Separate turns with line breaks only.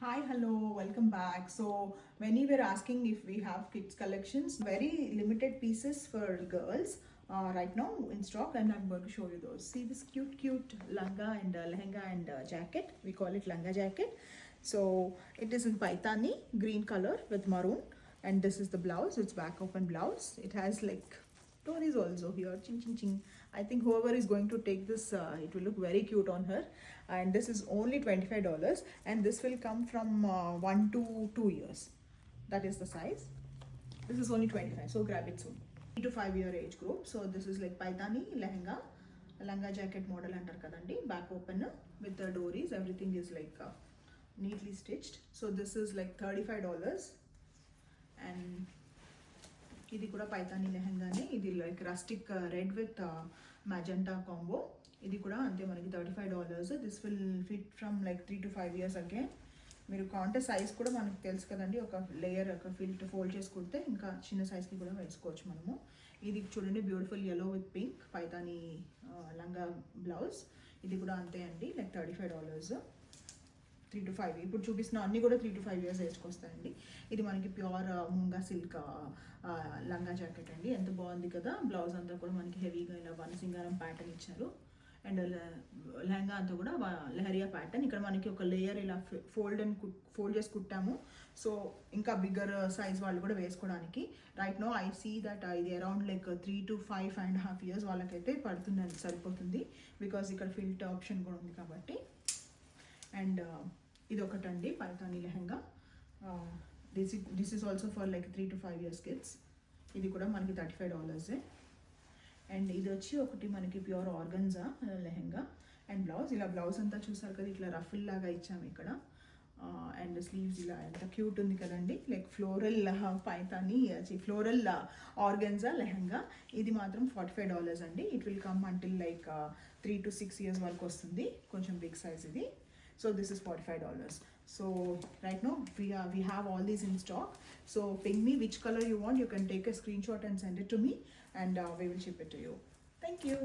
Hi, hello, welcome back. So, when you were asking if we have kids collections, very limited pieces for girls right now in stock, and I'm going to show you those. See this cute langa and lehenga and jacket. We call it langa jacket. So, it is in paitani, green color with maroon, and this is the blouse. It's back open blouse. It has like Tori's also here, ching ching ching. I think whoever is going to take this, it will look very cute on her. And this is only $25, and this will come from 1 to 2 years. That is the size. This is only 25, so grab it soon. 3 to 5 year age group. So this is like paitani lehenga, langa jacket model antar kadandi. Back open with the dories. Everything is like neatly stitched. So this is like $35, and ఇది కూడా పైతానీ లెహంగానే. ఇది like rustic red with magenta combo. ఇది కూడా అంతే మనకి $35. This will fit from like 3 to 5 years again. మీరు కాంటే size కూడా మనకు తెలుసు కదండి, ఒక లేయర్ ఒక ఫోల్డ్ చేసి కుడితే ఇంకా చిన్న సైజ్కి కూడా వేసుకోవచ్చు మనము. ఇది చూడండి, beautiful yellow with pink Paithani లంగా బ్లౌజ్. ఇది కూడా అంతే అండి, లైక్ $35. 3 to 5, ఇప్పుడు చూపిస్తున్న అన్నీ కూడా 3 to 5 years ఏజ్కి వస్తాయండి. ఇది మనకి ప్యూర్ ముంగా సిల్క్ లంగా జాకెట్ అండి. ఎంత బాగుంది కదా. బ్లౌజ్ అంతా కూడా మనకి హెవీగా ఇలా వనసింగారం ప్యాటర్న్ ఇచ్చారు, అండ్ లెహంగా అంతా కూడా లెహరియా ప్యాటర్న్. ఇక్కడ మనకి ఒక లేయర్ ఇలా ఫోల్డ్ చేసి కుట్టాము. సో ఇంకా బిగ్గర్ సైజ్ వాళ్ళు కూడా వేసుకోవడానికి. Right no I see that ఇది అరౌండ్ లైక్ 3 to 5.5 years వాళ్ళకైతే పడుతుందని సరిపోతుంది, బికాజ్ ఇక్కడ ఫిల్ట్ ఆప్షన్ కూడా ఉంది కాబట్టి. అండ్ ఇది ఒకటండి Paithani lehenga. This is also for like 3 to 5 years kids. ఇది కూడా మనకి $35. అండ్ ఇది వచ్చి ఒకటి మనకి pure organza lehenga and blouse. ఇలా బ్లౌజ్ అంతా చూసారు కదా, ఇట్లా రఫిల్ లాగా ఇచ్చాము ఇక్కడ. అండ్ స్లీవ్స్ ఇలా ఎంత క్యూట్ ఉంది కదండి, like floral Paithani floral organza lehenga. ఇది మాత్రం $45 అండి. It will come until like 3 to 6 years వరకు వస్తుంది, కొంచెం బిగ్ సైజ్ ఇది. So this is $45. So right now we have all these in stock. So ping me which color you want. You can take a screenshot and send it to me, and we will ship it to you. Thank you.